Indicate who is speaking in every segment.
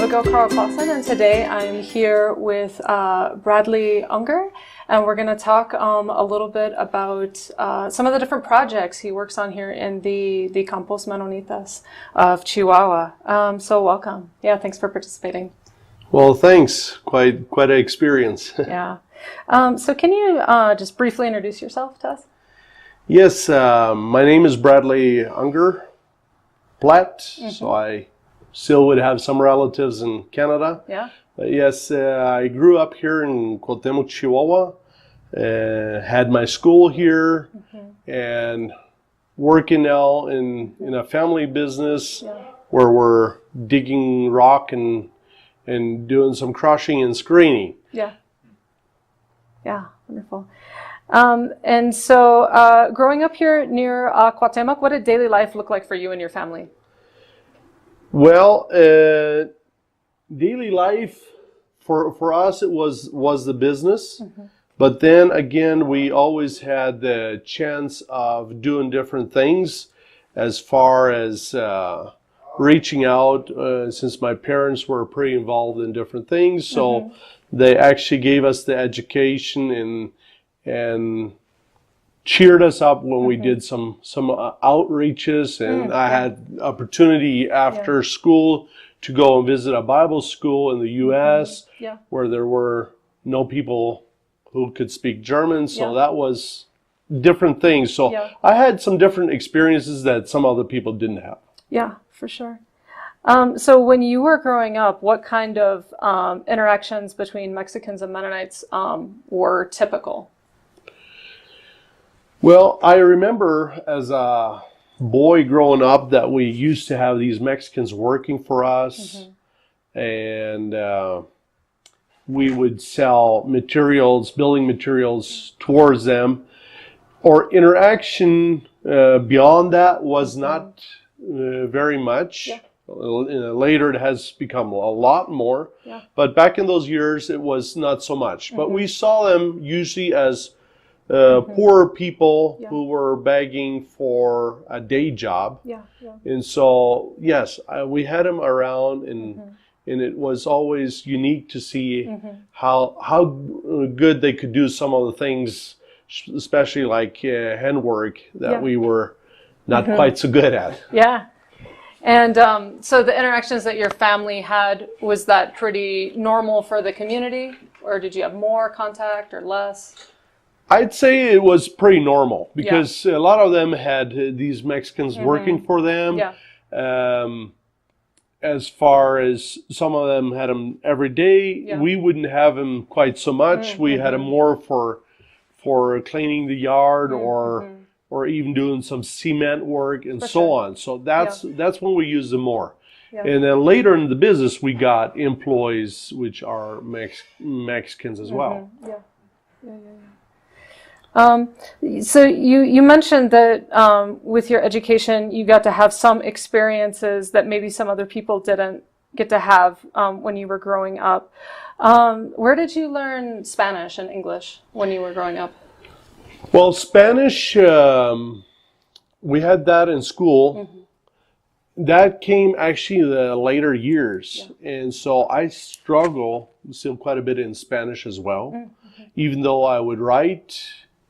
Speaker 1: Abigail Carl Clausen, and today I'm here with Bradley Unger, and we're going to talk a little bit about some of the different projects he works on here in the Campos Menonitas of Chihuahua. So welcome. Yeah, thanks for participating.
Speaker 2: Well, thanks. Quite an experience.
Speaker 1: Yeah. So can you just briefly introduce yourself to us?
Speaker 2: Yes, my name is Bradley Unger Plett, so I still would have some relatives in Canada.
Speaker 1: Yeah.
Speaker 2: But yes, I grew up here in Cuauhtémoc, Chihuahua, had my school here, and working now in a family business where we're digging rock and doing some crushing and screening.
Speaker 1: Yeah. Yeah, wonderful. And so growing up here near Cuauhtémoc, what did daily life look like for you and your family?
Speaker 2: Well, daily life for us, it was the business. But then again, we always had the chance of doing different things as far as reaching out, since my parents were pretty involved in different things. So they actually gave us the education and cheered us up when we did some outreaches, and I had opportunity after school to go and visit a Bible school in the U.S. Where there were no people who could speak German, so that was different things. So I had some different experiences that some other people didn't have. Yeah,
Speaker 1: for sure. So when you were growing up, what kind of interactions between Mexicans and Mennonites were typical?
Speaker 2: Well, I remember as a boy growing up that we used to have these Mexicans working for us, and we would sell materials, building materials towards them. Our interaction beyond that was not very much. Later it has become a lot more, but back in those years it was not so much. But we saw them usually as poor people who were begging for a day job. And so, yes, we had them around, and it was always unique to see how good they could do some of the things, especially like handwork that we were not quite so good at.
Speaker 1: Yeah. And so the interactions that your family had, was that pretty normal for the community, or did you have more contact or less?
Speaker 2: I'd say it was pretty normal because a lot of them had these Mexicans working for them. As far as some of them had them every day, we wouldn't have them quite so much. We had them more for cleaning the yard or even doing some cement work and so on. So that's when we used them more. And then later in the business, we got employees which are Mexicans as well.
Speaker 1: So you mentioned that with your education, you got to have some experiences that maybe some other people didn't get to have when you were growing up. Where did you learn Spanish and English when you were growing up?
Speaker 2: Well, Spanish, we had that in school. That came actually in the later years. And so I struggle still quite a bit in Spanish as well, even though I would write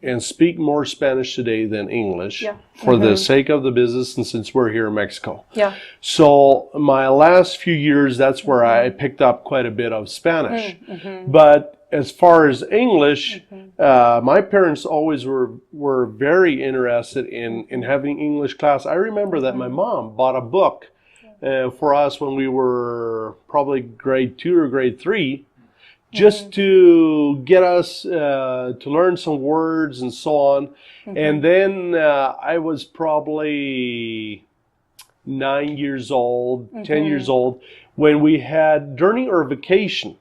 Speaker 2: and speak more Spanish today than English for the sake of the business, and since we're here in Mexico. So my last few years, that's where I picked up quite a bit of Spanish. But as far as English, my parents always were very interested in having English class. I remember that my mom bought a book for us when we were probably grade 2 or grade 3, just to get us to learn some words and so on. And then I was probably 9 years old, 10 years old, when we had, during our vacation,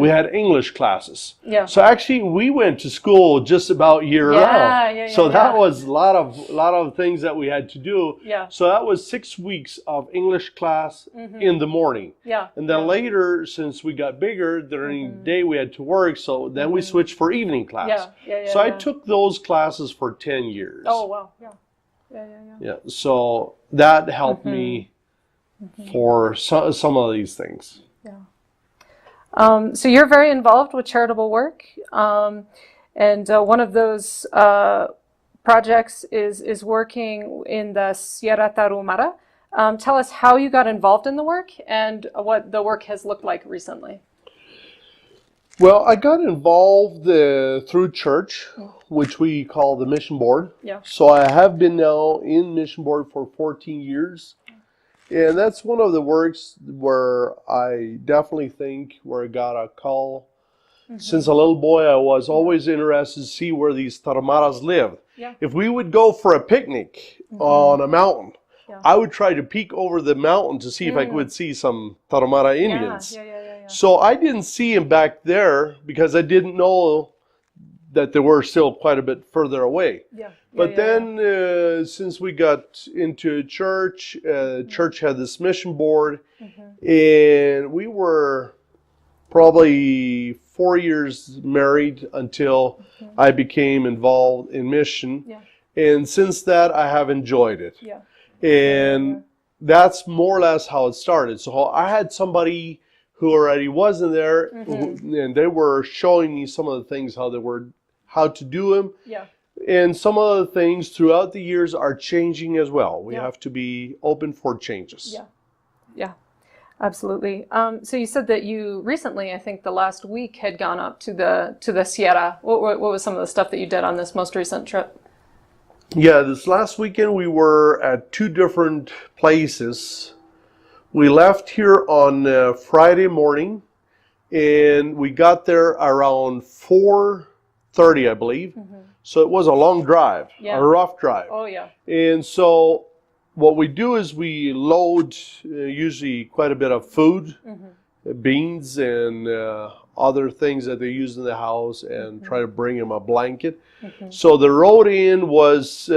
Speaker 2: we had English classes. So actually we went to school just about year round. So that was a lot of things that we had to do. So that was 6 weeks of English class in the morning. And then later, since we got bigger, during the day we had to work, so then we switched for evening class. So I took those classes for 10 years.
Speaker 1: Oh, wow.
Speaker 2: So that helped me for some of these things.
Speaker 1: So you're very involved with charitable work, and one of those projects is working in the Sierra Tarahumara. Tell us how you got involved in the work and what the work has looked like recently.
Speaker 2: Well, I got involved through church, which we call the mission board.
Speaker 1: Yeah.
Speaker 2: So I have been now in mission board for 14 years. And that's one of the works where I definitely think where I got a call. Since a little boy, I was always interested to see where these Tarahumaras lived.
Speaker 1: Yeah.
Speaker 2: If we would go for a picnic on a mountain, I would try to peek over the mountain to see if I could see some Tarahumara Indians. So I didn't see them back there because I didn't know that they were still quite a bit further away. But then since we got into church, church had this mission board, and we were probably 4 years married until I became involved in mission. And since that, I have enjoyed it. And that's more or less how it started. So I had somebody who already was in there, and they were showing me some of the things, how to do them. And some of the things throughout the years are changing as well. We have to be open for changes.
Speaker 1: Yeah, absolutely. So you said that you recently, I think the last week, had gone up to the Sierra. What was some of the stuff that you did on this most recent trip?
Speaker 2: Yeah, this last weekend we were at 2 different places. We left here on Friday morning, and we got there around 4:30, I believe. So it was a long drive, a rough drive.
Speaker 1: Oh, yeah.
Speaker 2: And so what we do is we load usually quite a bit of food, beans, and other things that they use in the house, and try to bring them a blanket. So the road in was,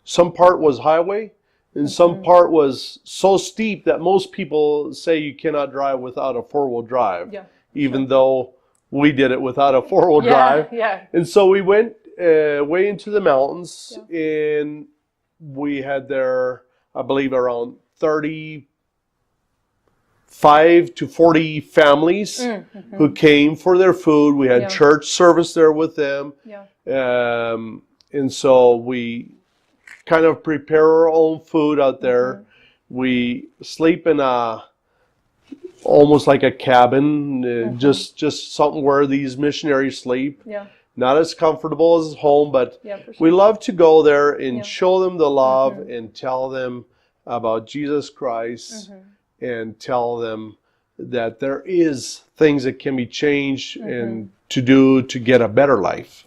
Speaker 2: some part was highway, and some part was so steep that most people say you cannot drive without a 4-wheel drive, even though we did it without a 4-wheel drive. And so we went way into the mountains, and we had there, I believe, around 35 to 40 families who came for their food. We had church service there with them. And so we kind of prepare our own food out there. We sleep in almost like a cabin, just something where these missionaries sleep. Not as comfortable as home, but we love to go there and show them the love and tell them about Jesus Christ, and tell them that there is things that can be changed and to do to get a better life.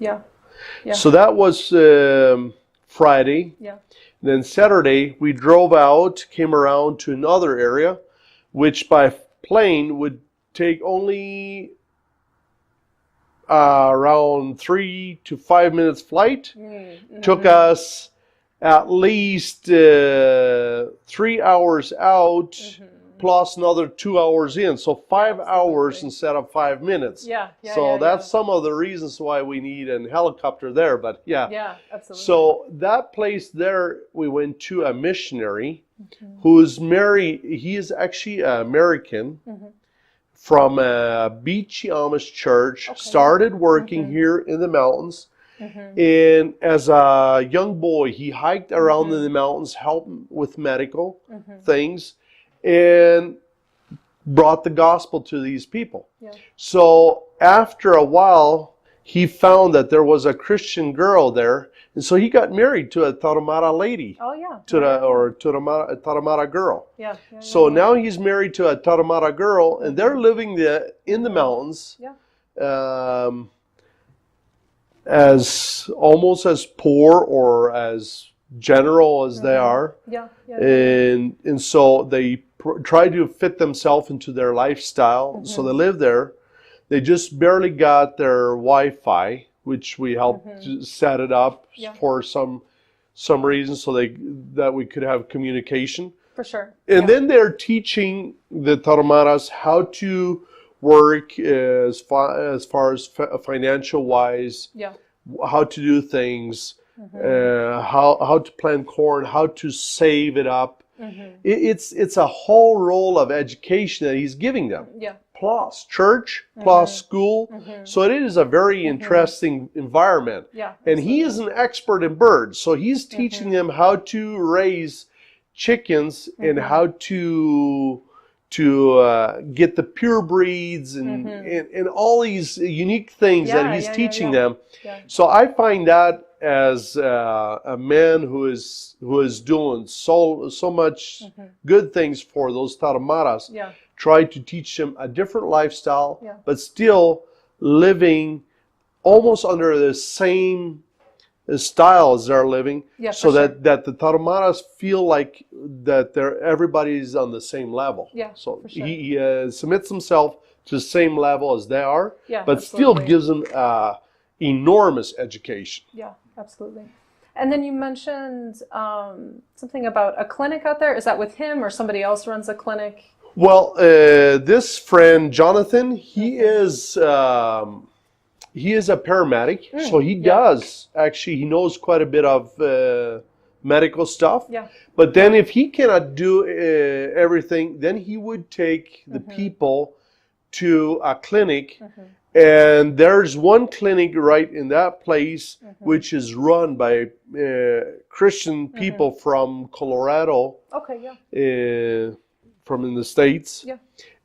Speaker 2: So that was Friday. Then Saturday we drove out, came around to another area, which by plane would take only around 3 to 5 minutes flight. Took us at least 3 hours out, plus another 2 hours in. So 5 hours instead of 5 minutes. So that's some of the reasons why we need a helicopter there. But absolutely. So that place there, we went to a missionary who's married. He is actually American. From a Beachy Amish church, started working here in the mountains. And as a young boy, he hiked around in the mountains, helping with medical things, and brought the gospel to these people. So after a while, he found that there was a Christian girl there, and so he got married to a Tarahumara lady. Or to a Tarahumara girl. So now he's married to a Tarahumara girl, and they're living in the mountains, as almost as poor or as general as they are. And so they try to fit themselves into their lifestyle. So they live there. They just barely got their Wi-Fi, which we helped set it up for some reason, so that we could have communication.
Speaker 1: For sure.
Speaker 2: And then they're teaching the Tarahumaras how to work as far as financial wise, how to do things, how to plant corn, how to save it up, It's a whole role of education that he's giving them.
Speaker 1: Yeah.
Speaker 2: Plus church, plus school. So it is a very interesting environment.
Speaker 1: Yeah.
Speaker 2: And he is an expert in birds. So he's teaching them how to raise chickens and how to get the pure breeds and all these unique things that he's teaching them. Yeah. So I find that as a man who is doing so much good things for those Tarahumaras, try to teach them a different lifestyle, but still living almost under the same style as they're living, so that the Tarahumaras feel like that everybody's on the same level. Yeah, so he submits himself to the same level as they are, but still gives them enormous education.
Speaker 1: Yeah, absolutely. And then you mentioned something about a clinic out there. Is that with him or somebody else runs a clinic?
Speaker 2: Well, this friend Jonathan, he is a paramedic, so he does actually, he knows quite a bit of medical stuff. Yeah. But then if he cannot do everything, then he would take the people to a clinic. And there's one clinic right in that place which is run by Christian people from Colorado. Okay, yeah. From in the States. Yeah.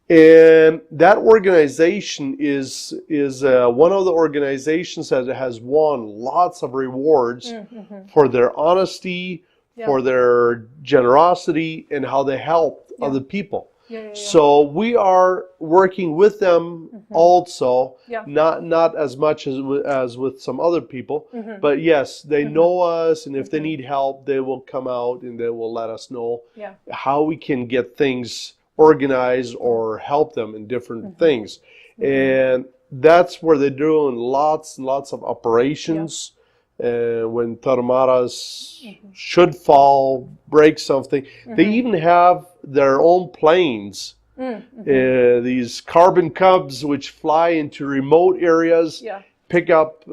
Speaker 2: And that organization is one of the organizations that has won lots of rewards for their honesty, for their generosity, and how they help other people. So we are working with them also, not as much as with some other people, but yes, they know us, and if they need help, they will come out and they will let us know how we can get things organized or help them in different things. And that's where they're doing lots and lots of operations. When Tarahumaras should fall, break something. They even have their own planes, these carbon cubs which fly into remote areas, pick up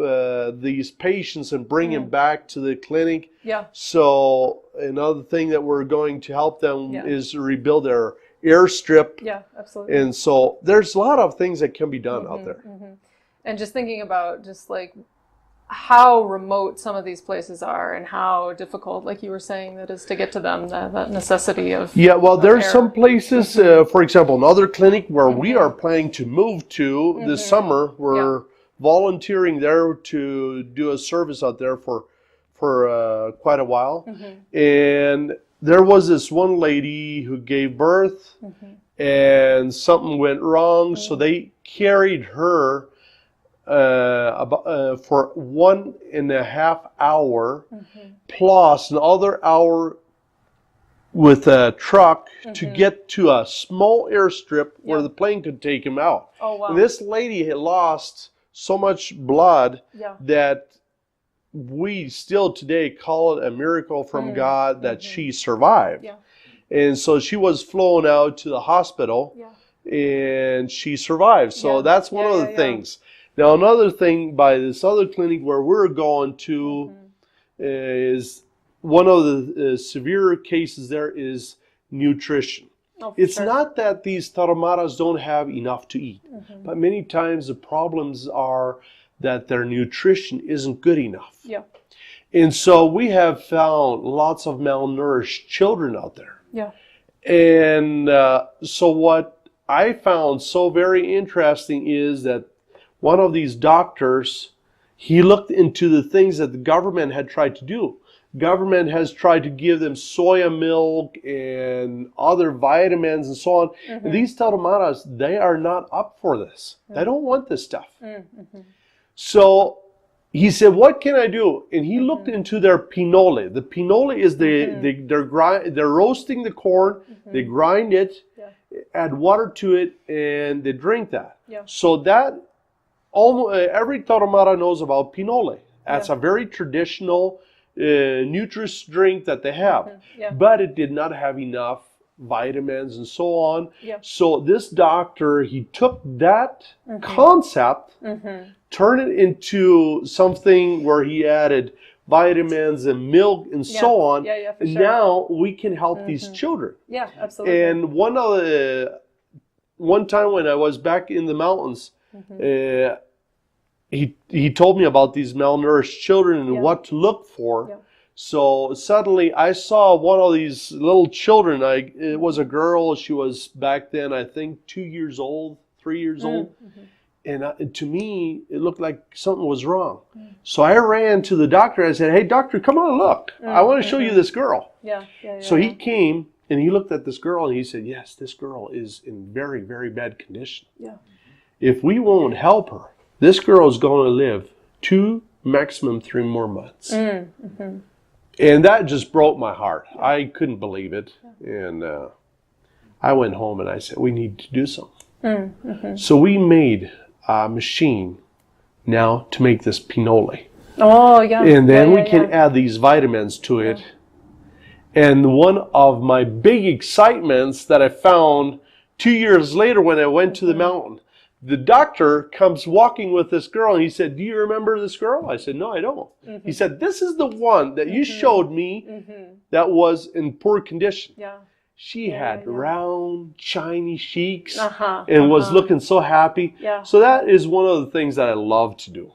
Speaker 2: these patients and bring them back to the clinic. So another thing that we're going to help them is rebuild their airstrip. Yeah, absolutely. And so there's a lot of things that can be done out there.
Speaker 1: And just thinking about just like how remote some of these places are and how difficult, like you were saying, that is to get to them, that necessity of
Speaker 2: there's some places, for example, another clinic where we are planning to move to this summer. We're volunteering there to do a service out there for quite a while. And there was this one lady who gave birth and something went wrong, so they carried her for 1.5 hours plus another hour with a truck to get to a small airstrip where the plane could take him out. Oh, wow. And this lady had lost so much blood that we still today call it a miracle from God that she survived. And so she was flown out to the hospital and she survived. So that's one of the things. Now, another thing by this other clinic where we're going to is one of the severe cases there is nutrition. It's not that these Tarahumaras don't have enough to eat, but many times the problems are that their nutrition isn't good enough. And so we have found lots of malnourished children out there. And so what I found so very interesting is that one of these doctors, he looked into the things that the government had tried to do. Government has tried to give them soya milk and other vitamins and so on. And these Tarahumaras, they are not up for this. They don't want this stuff. So he said, what can I do? And he looked into their pinole. The pinole is they're roasting the corn, they grind it, add water to it, and they drink that. So that almost every Tarahumara knows about pinole. That's a very traditional nutritious drink that they have. But it did not have enough vitamins and so on. So this doctor, he took that concept, turned it into something where he added vitamins and milk and so on.
Speaker 1: Yeah, for
Speaker 2: And
Speaker 1: sure.
Speaker 2: now we can help these children.
Speaker 1: Yeah, absolutely.
Speaker 2: And one time when I was back in the mountains, he told me about these malnourished children and what to look for.
Speaker 1: Yeah.
Speaker 2: So suddenly I saw one of these little children. It was a girl. She was back then, I think, 2 years old, 3 years old. And to me, it looked like something was wrong. So I ran to the doctor. I said, "Hey, doctor, come on, look. I want to show you this girl." So he came and he looked at this girl and he said, "Yes, this girl is in very, very bad condition. If we won't help her, this girl is going to live 2, maximum 3 more months." And that just broke my heart. I couldn't believe it. And I went home and I said, "We need to do something." So we made a machine now to make this pinole.
Speaker 1: Oh, yeah.
Speaker 2: And then we can add these vitamins to it. And one of my big excitements that I found 2 years later when I went to the mountain, the doctor comes walking with this girl and he said, "Do you remember this girl?" I said, "No, I don't." He said, "This is the one that you showed me that was in poor condition." She had round, shiny cheeks and was looking so happy. So that is one of the things that I love to do.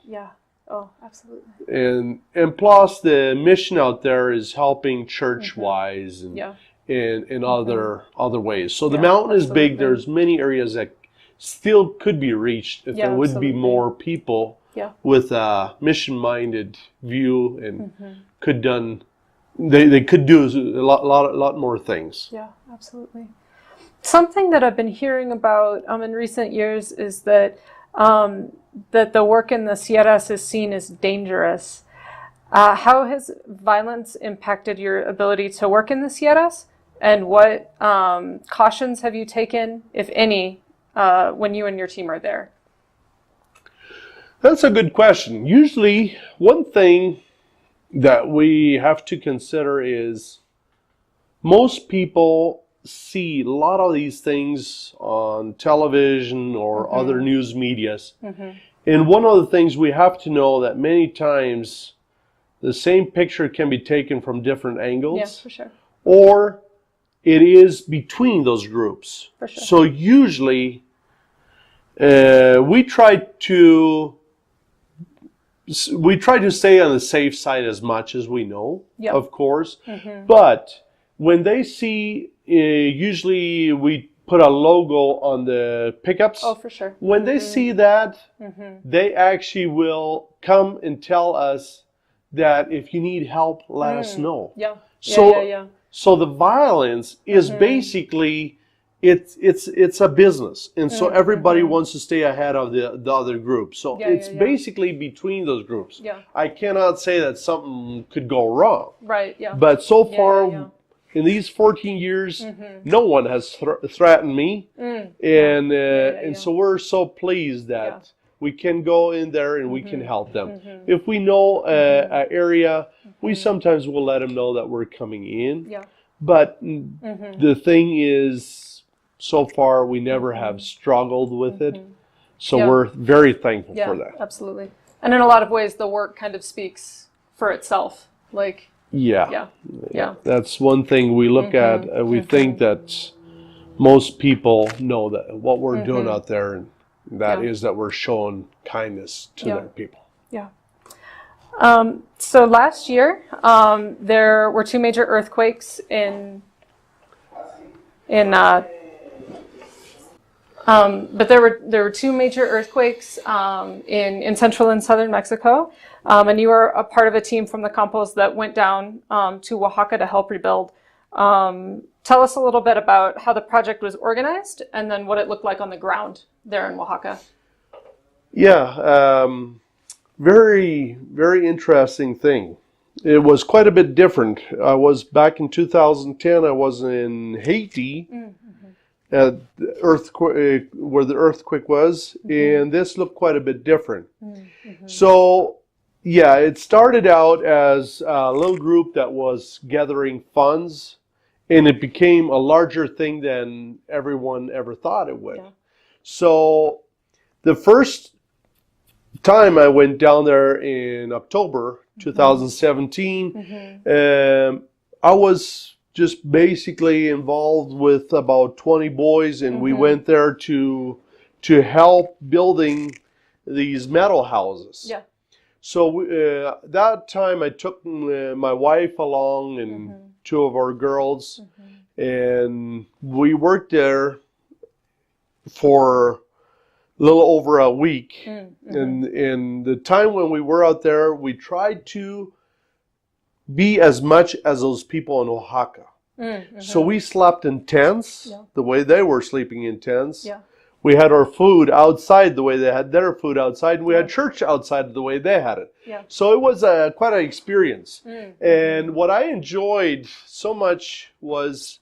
Speaker 1: Oh, absolutely.
Speaker 2: And plus the mission out there is helping church-wise and in other ways. So the mountain is big. There's many areas that still could be reached if there would be more people with a mission-minded view and they could do a lot more things.
Speaker 1: Yeah, absolutely. Something that I've been hearing about in recent years is that that the work in the Sierras is seen as dangerous. How has violence impacted your ability to work in the Sierras? And what cautions have you taken, if any, when you and your team are there?
Speaker 2: That's a good question. Usually, one thing that we have to consider is most people see a lot of these things on television or other news medias. And one of the things we have to know that many times the same picture can be taken from different angles.
Speaker 1: Yeah, for sure.
Speaker 2: Or it is between those groups.
Speaker 1: For sure.
Speaker 2: So usually we try to stay on the safe side as much as we know, of course. But when they see, usually we put a logo on the pickups.
Speaker 1: Oh, for sure.
Speaker 2: When they see that, they actually will come and tell us that if you need help, let us know. So the violence is basically, it's a business, and so everybody wants to stay ahead of the other group. So it's basically between those groups. I cannot say that something could go wrong.
Speaker 1: Right. Yeah.
Speaker 2: But so far, in these 14 years, no one has threatened me, and so we're so pleased that we can go in there and we can help them. If we know an area, we sometimes will let them know that we're coming in. But the thing is, so far we never have struggled with it, so we're very thankful for that.
Speaker 1: Absolutely. And in a lot of ways, the work kind of speaks for itself. Like. Yeah.
Speaker 2: That's one thing we look at. We think that most people know that what we're doing out there, and that is that we're showing kindness to their people.
Speaker 1: So last year, there were 2 major earthquakes but there were 2 major earthquakes in central and southern Mexico, and you were a part of a team from the Campos that went down to Oaxaca to help rebuild. Tell us a little bit about how the project was organized and then what it looked like on the ground there in Oaxaca.
Speaker 2: Yeah, very, very interesting thing. It was quite a bit different. I was back in 2010, I was in Haiti. At the earthquake, where the earthquake was, and this looked quite a bit different. So, yeah, it started out as a little group that was gathering funds, and it became a larger thing than everyone ever thought it would. So, the first time I went down there in October 2017. I was just basically involved with about 20 boys, and we went there to help building these metal houses.
Speaker 1: Yeah.
Speaker 2: So that time I took my wife along and two of our girls, and we worked there for a little over a week. And the time when we were out there, we tried to be as much as those people in Oaxaca. So we slept in tents, the way they were sleeping in tents. We had our food outside the way they had their food outside, and we had church outside the way they had it. So it was quite an experience. And what I enjoyed so much was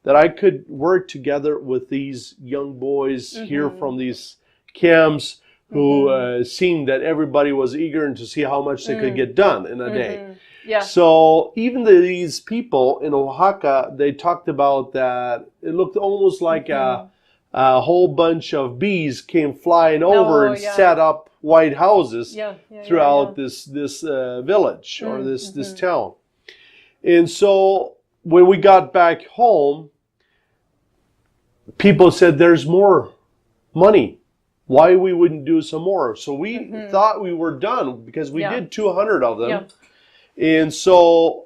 Speaker 2: that I could work together with these young boys here from these camps who seemed that everybody was eager to see how much they could get done in a day. So even these people in Oaxaca, they talked about that it looked almost like a whole bunch of bees came flying over and set up white houses throughout this village or this town. And so when we got back home, people said there's more money. Why we wouldn't do some more? So we thought we were done because we did 200 of them. And so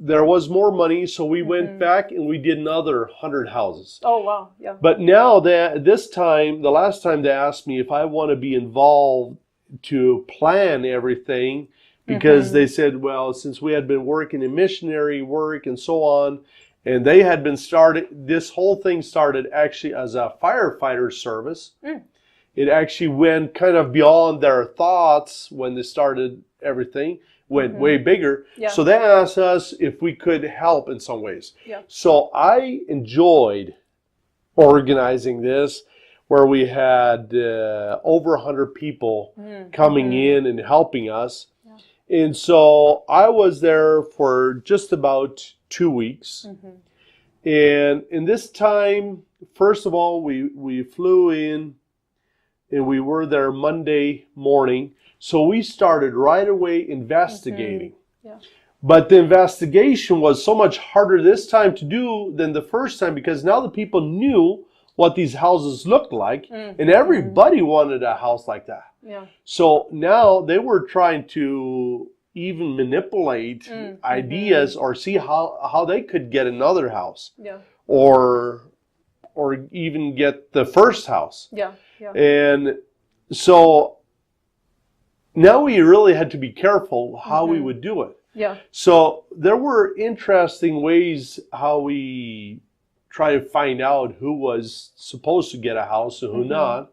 Speaker 2: there was more money, so we went back and we did another 100 houses.
Speaker 1: Oh, wow. Yeah.
Speaker 2: But now this time, the last time they asked me if I want to be involved to plan everything, because they said, well, since we had been working in missionary work and so on, and they had been this whole thing started actually as a firefighter service. It actually went kind of beyond their thoughts when they started everything. Went way bigger. So they asked us if we could help in some ways. So I enjoyed organizing this, where we had over 100 people coming in and helping us. And so I was there for just about 2 weeks. And in this time, first of all, we flew in and we were there Monday morning. So we started right away investigating. But the investigation was so much harder this time to do than the first time, because now the people knew what these houses looked like, and everybody wanted a house like that. So now they were trying to even manipulate ideas or see how they could get another house, or even get the first house. And so now we really had to be careful how we would do it. So there were interesting ways how we try to find out who was supposed to get a house and who not.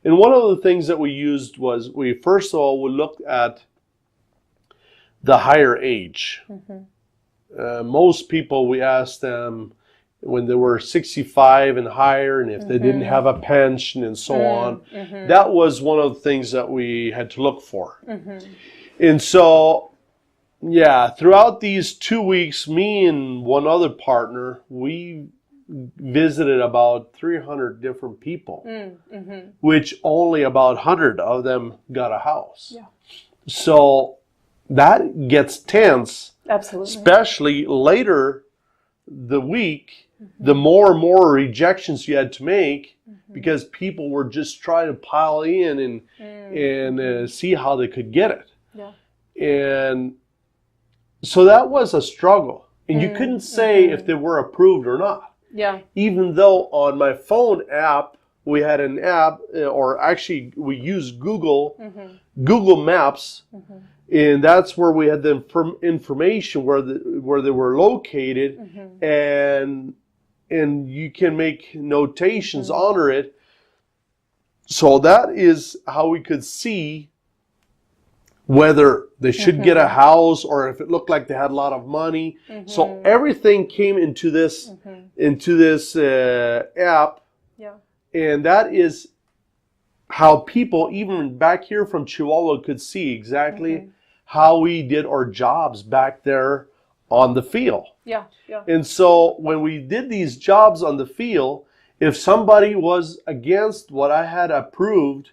Speaker 2: And one of the things that we used was we first of all would look at the higher age. Most people, we asked them when they were 65 and higher, and if they didn't have a pension and so on. That was one of the things that we had to look for. And so, throughout these 2 weeks, me and one other partner, we visited about 300 different people, which only about 100 of them got a house. So that gets tense, especially later the week. The more and more rejections you had to make, because people were just trying to pile in and see how they could get it. And so that was a struggle. And you couldn't say if they were approved or not. Even though on my phone app, we had an app, or actually we used Google Maps, and that's where we had the information where they were located, and you can make notations under it. So that is how we could see whether they should get a house or if it looked like they had a lot of money. So everything came into this app, and that is how people, even back here from Chihuahua, could see exactly how we did our jobs back there on the field. And so when we did these jobs on the field, if somebody was against what I had approved,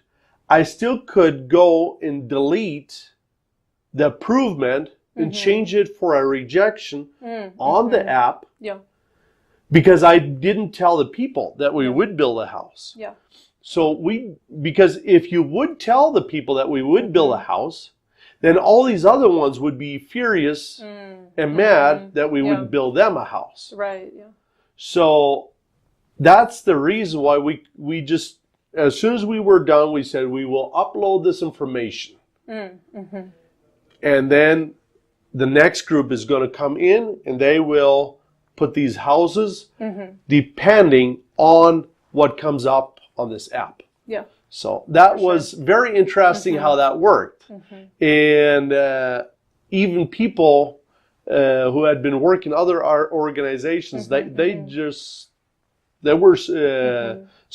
Speaker 2: I still could go and delete the approvement and change it for a rejection on the app.
Speaker 1: Yeah.
Speaker 2: Because I didn't tell the people that we would build a house.
Speaker 1: Yeah.
Speaker 2: So because if you would tell the people that we would build a house, then all these other ones would be furious and mad that we wouldn't build them a house.
Speaker 1: Right. Yeah.
Speaker 2: So that's the reason why we just, as soon as we were done, we said we will upload this information. And then the next group is going to come in and they will put these houses depending on what comes up on this app.
Speaker 1: Yeah.
Speaker 2: So that was very interesting how that worked. And even people who had been working other organizations, they were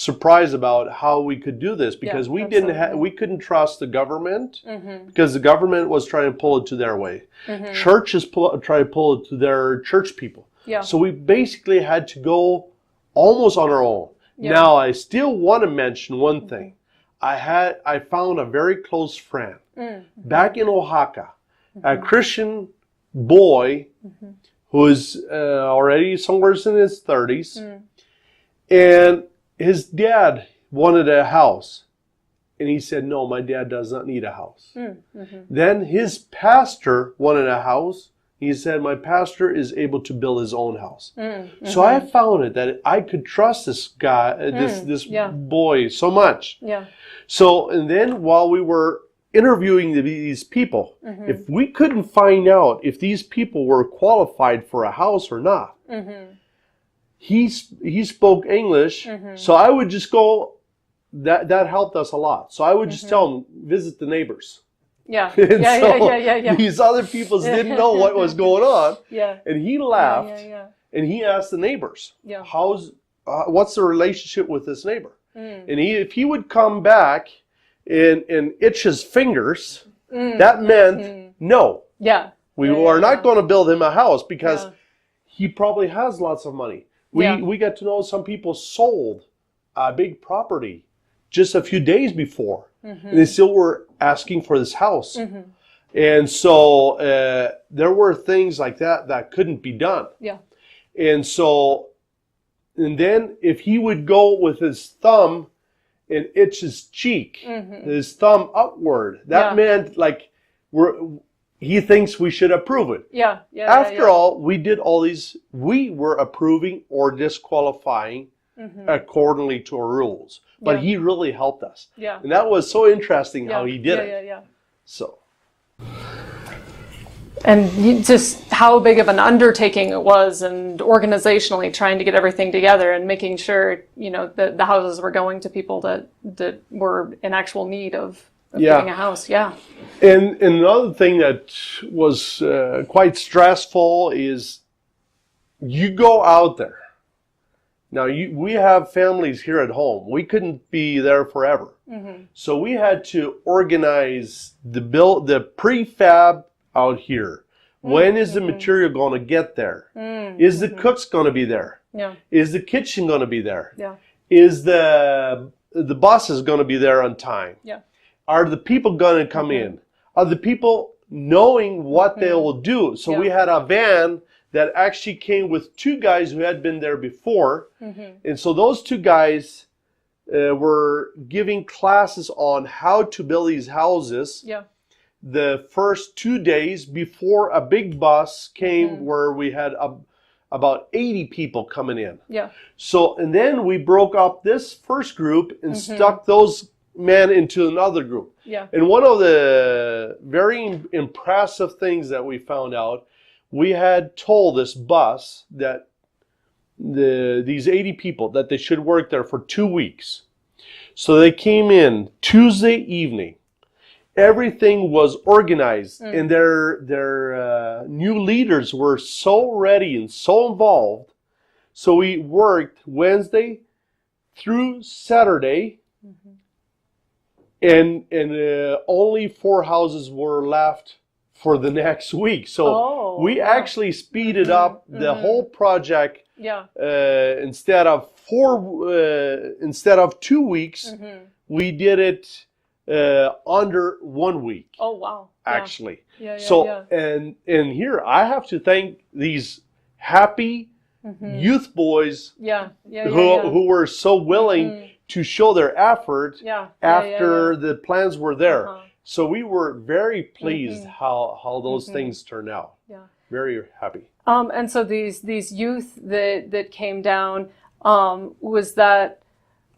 Speaker 2: surprised about how we could do this, because we couldn't trust the government, because the government was trying to pull it to their way. Churches try to pull it to their church people.
Speaker 1: Yeah.
Speaker 2: So we basically had to go almost on our own. Yeah. Now I still want to mention one thing. I found a very close friend back in Oaxaca, a Christian boy who is already somewhere in his 30s, and his dad wanted a house, and he said, "No, my dad does not need a house." Then his pastor wanted a house. He said, "My pastor is able to build his own house." So I found it that I could trust this guy, this boy so much.
Speaker 1: Yeah.
Speaker 2: So, and then while we were interviewing these people, if we couldn't find out if these people were qualified for a house or not, he spoke English, so I would just go. That helped us a lot. So I would just tell him, visit the neighbors.
Speaker 1: Yeah.
Speaker 2: Yeah. These other people didn't know what was going on.
Speaker 1: Yeah.
Speaker 2: And he laughed. And he asked the neighbors, what's the relationship with this neighbor? And if he would come back and itch his fingers, that meant no.
Speaker 1: Yeah.
Speaker 2: We are not going to build him a house, because he probably has lots of money. We got to know some people sold a big property just a few days before. And they still were asking for this house. And so there were things like that couldn't be done.
Speaker 1: Yeah.
Speaker 2: And so, and then if he would go with his thumb and itch his cheek, his thumb upward, that meant like he thinks we should approve it.
Speaker 1: Yeah.
Speaker 2: After all, we did all these, we were approving or disqualifying accordingly to our rules. But he really helped us. Yeah. And that was so interesting how he did it. Yeah. So.
Speaker 1: And just how big of an undertaking it was, and organizationally trying to get everything together and making sure, that the houses were going to people that were in actual need of getting a house. Yeah.
Speaker 2: And another thing that was quite stressful is you go out there. Now, we have families here at home. We couldn't be there forever. So we had to organize the prefab out here. When is the material going to get there? Is the cooks going to be there? Yeah. Is the kitchen going to be there? Yeah. Is the buses going to be there on time? Yeah. Are the people going to come in? Are the people knowing what they will do? So we had a van that actually came with two guys who had been there before. And so those two guys were giving classes on how to build these houses the first 2 days before a big bus came where we had about 80 people coming in. Yeah. So, and then we broke up this first group and stuck those men into another group. Yeah. And one of the very impressive things that we found out, we had told this bus that these 80 people that they should work there for 2 weeks. So they came in Tuesday evening. Everything was organized, and their new leaders were so ready and so involved. So we worked Wednesday through Saturday, and only 4 houses were left for the next week. So we actually speeded up the whole project. Yeah. Instead of 2 weeks, we did it under 1 week.
Speaker 1: Oh, wow.
Speaker 2: Actually.
Speaker 1: Yeah,
Speaker 2: So, and here I have to thank these happy youth boys who were so willing to show their effort after the plans were there. So we were very pleased how those things turned out. Yeah. Very happy.
Speaker 1: And so these youth that came down, was that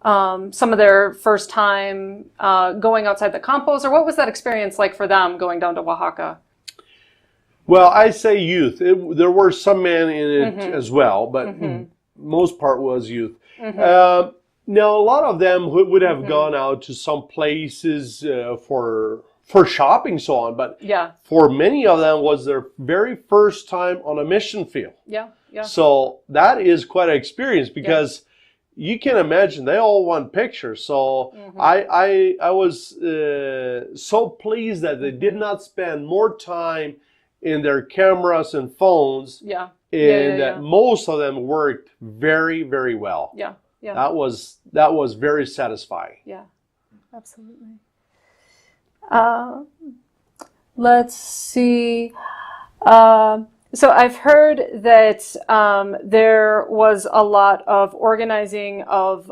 Speaker 1: some of their first time going outside the compost, or what was that experience like for them going down to Oaxaca?
Speaker 2: Well, I say youth. There were some men in it as well, but most part was youth. Now, a lot of them would have gone out to some places for shopping, so on. But for many of them, was their very first time on a mission field. So that is quite an experience because you can imagine they all want pictures. So I was so pleased that they did not spend more time in their cameras and phones. And that most of them worked very, very well. That was very satisfying. Yeah,
Speaker 1: absolutely. Let's see. So I've heard that there was a lot of organizing of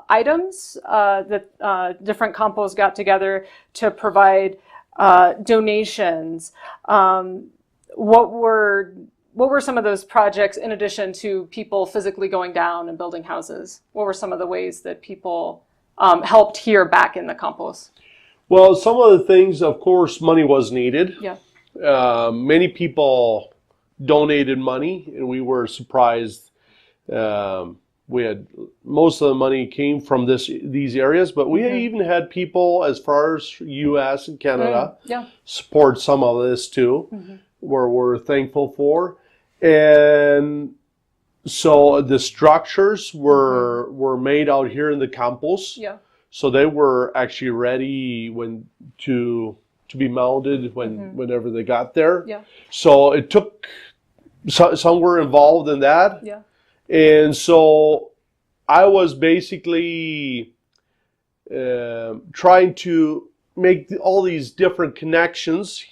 Speaker 1: items that different compos got together to provide donations. What were some of those projects in addition to people physically going down and building houses? What were some of the ways that people helped here back in the compost?
Speaker 2: Well, some of the things, of course, money was needed. Many people donated money, and we were surprised. We had most of the money came from these areas, but we even had people as far as U.S. and Canada support some of this too, where we're thankful for. And so the structures were made out here in the campus. So they were actually ready to be mounted whenever they got there. So it took some were involved in that. And so I was basically trying to make all these different connections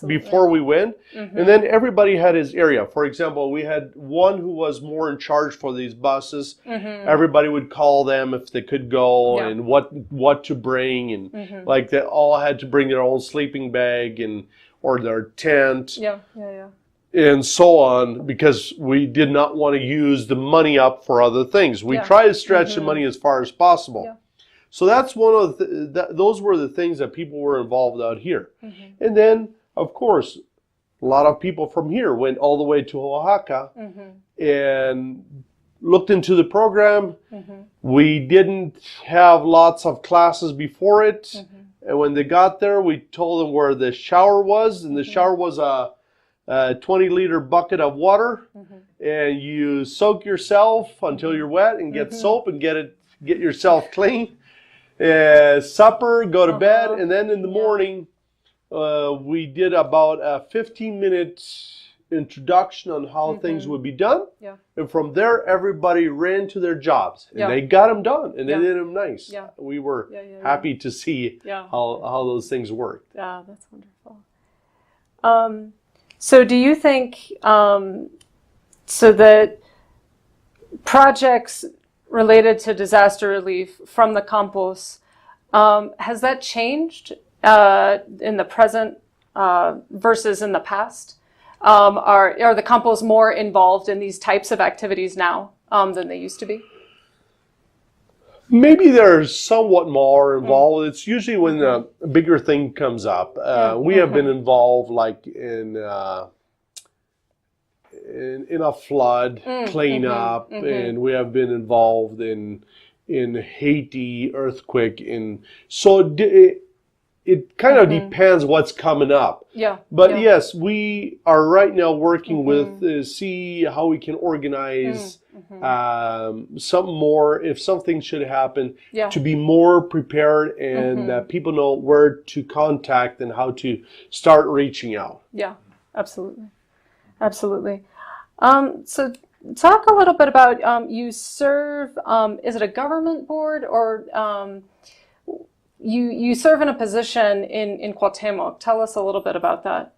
Speaker 2: before we went. And then everybody had his area. For example, we had one who was more in charge for these buses. Everybody would call them if they could go and what to bring. And like they all had to bring their own sleeping bag or their tent. And so on, because we did not want to use the money up for other things. We try to stretch the money as far as possible. So that's one of those were the things that people were involved out here. And then, of course, a lot of people from here went all the way to Oaxaca and looked into the program. We didn't have lots of classes before it. And when they got there, we told them where the shower was. And the shower was a 20-liter bucket of water. And you soak yourself until you're wet and get soap and get yourself clean. Supper, go to bed, and then in the morning we did about a 15-minute introduction on how things would be done. And from there, everybody ran to their jobs, and they got them done, and they did them nice. We were happy to see how those things worked.
Speaker 1: Yeah, that's wonderful. So do you think so that projects related to disaster relief from the compost, has that changed in the present versus in the past? Are the compost more involved in these types of activities now than they used to be?
Speaker 2: Maybe they're somewhat more involved. It's usually when a bigger thing comes up. We have been involved like in a flood cleanup, and we have been involved in Haiti earthquake, and so it kind of depends what's coming up. But yes, we are right now working with see how we can organize something more if something should happen to be more prepared and people know where to contact and how to start reaching out.
Speaker 1: Absolutely. So talk a little bit about, you serve, is it a government board or, you serve in a position in Cuauhtémoc. Tell us a little bit about that.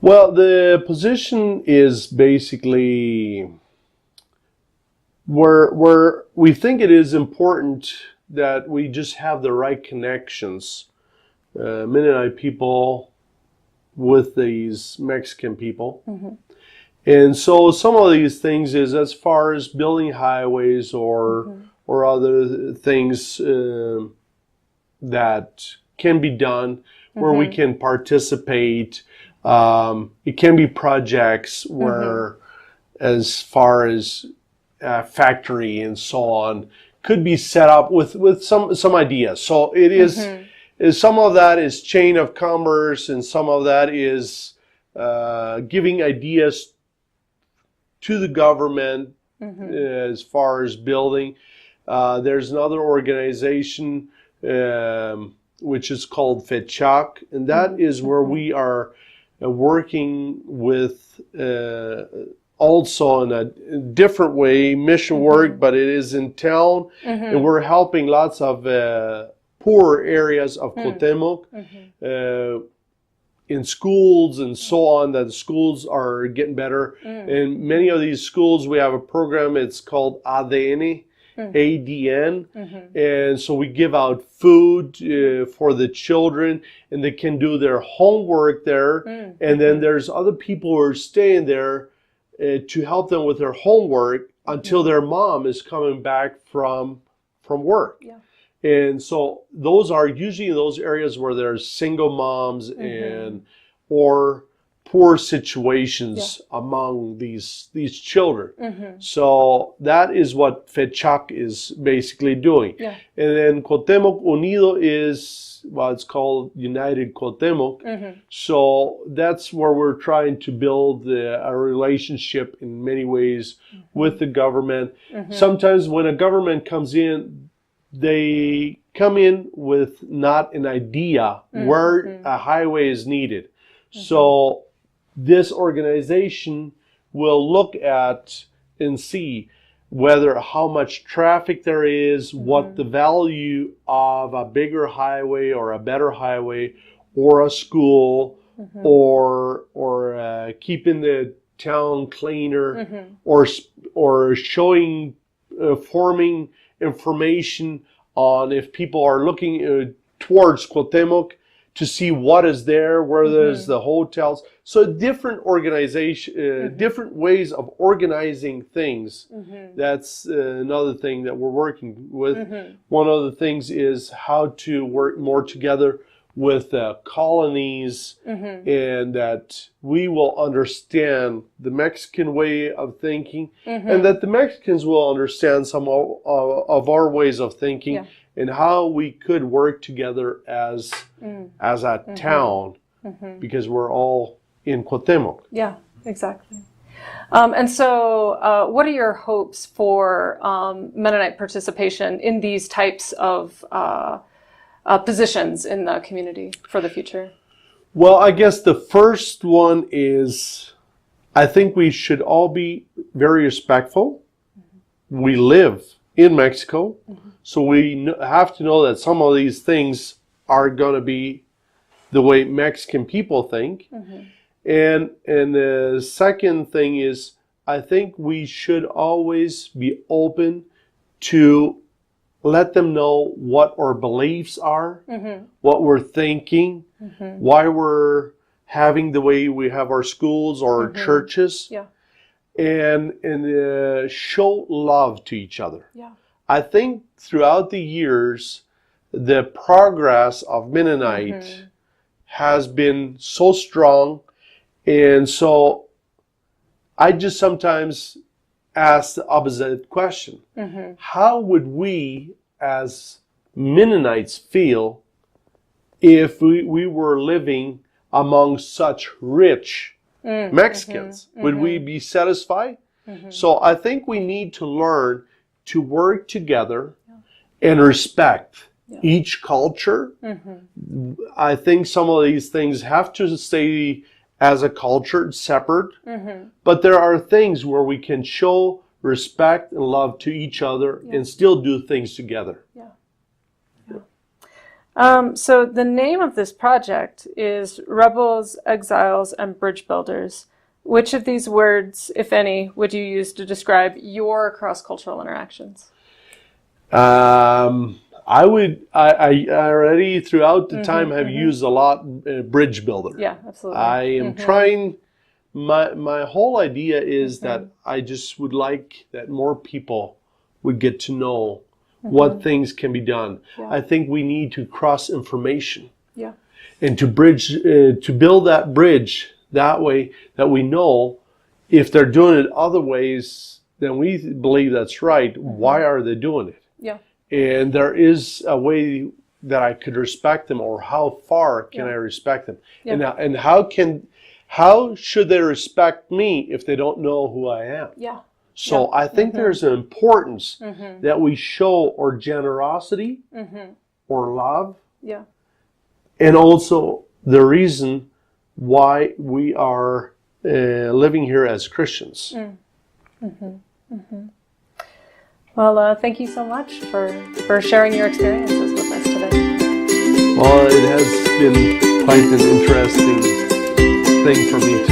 Speaker 2: Well, the position is basically where we think it is important that we just have the right connections, Mennonite people with these Mexican people.
Speaker 1: Mm-hmm.
Speaker 2: And so some of these things is as far as building highways or
Speaker 1: Mm-hmm.
Speaker 2: or other things that can be done where we
Speaker 1: Mm-hmm.
Speaker 2: can participate. It can be projects where, as far as factory and so on, could be set up with some ideas. So it is, some of that is chain of commerce, and some of that is giving ideas to the government as far as building. There's another organization which is called FECHAC, and that is where we are working with also in a different way, mission work, but it is in town, and we're helping lots of poor areas of Cuauhtémoc in schools and so on, that the schools are getting better. In many of these schools, we have a program, it's called ADN, ADN, and so we give out food for the children, and they can do their homework there, and then there's other people who are staying there to help them with their homework until their mom is coming back from work.
Speaker 1: Yeah.
Speaker 2: And so those are usually those areas where there's single moms and or poor situations among these children. So that is what FECHAC is basically doing.
Speaker 1: Yeah.
Speaker 2: And then Cuauhtémoc Unido is, well, it's called United Cuauhtémoc. So that's where we're trying to build a relationship in many ways with the government. Sometimes when a government comes in, they come in with not an idea where a highway is needed. So this organization will look at and see whether how much traffic there is, what the value of a bigger highway or a better highway or a school or keeping the town cleaner or showing forming information on if people are looking towards Cuauhtémoc to see what is there, where there's the hotels. So different organization, different ways of organizing things. That's another thing that we're working with. One of the things is how to work more together with colonies, and that we will understand the Mexican way of thinking, and that the Mexicans will understand some of our ways of thinking, and how we could work together as a town, because we're all in Cuauhtémoc.
Speaker 1: Yeah, exactly. And so what are your hopes for Mennonite participation in these types of positions in the community for the future?
Speaker 2: Well, I guess the first one is, I think we should all be very respectful. We live in Mexico, so we have to know that some of these things are going to be the way Mexican people think. And the second thing is, I think we should always be open to let them know what our beliefs are, what we're thinking, why we're having the way we have our schools or our churches, and show love to each other. I think throughout the years, the progress of Mennonite has been so strong, and so I just sometimes ask the opposite question. How would we as Mennonites feel if we were living among such rich Mexicans? Would we be satisfied? So I think we need to learn to work together and respect each culture. I think some of these things have to stay as a culture separate, but there are things where we can show respect and love to each other and still do things together.
Speaker 1: So the name of this project is Rebels, Exiles, and Bridge Builders. Which of these words, if any, would you use to describe your cross-cultural interactions?
Speaker 2: I already throughout the time have used a lot bridge builder.
Speaker 1: Yeah, absolutely.
Speaker 2: I am trying, my whole idea is that I just would like that more people would get to know what things can be done.
Speaker 1: Yeah.
Speaker 2: I think we need to cross information.
Speaker 1: Yeah.
Speaker 2: And to bridge, to build that bridge that way that we know if they're doing it other ways than we believe that's right, why are they doing it?
Speaker 1: Yeah.
Speaker 2: And there is a way that I could respect them, or how far can I respect them?
Speaker 1: Yeah.
Speaker 2: And how should they respect me if they don't know who I am?
Speaker 1: Yeah.
Speaker 2: So I think there's an importance that we show, or generosity, or love,
Speaker 1: Yeah.
Speaker 2: and also the reason why we are living here as Christians.
Speaker 1: Well, thank you so much for sharing your experiences with us today.
Speaker 2: Well, it has been quite an interesting thing for me to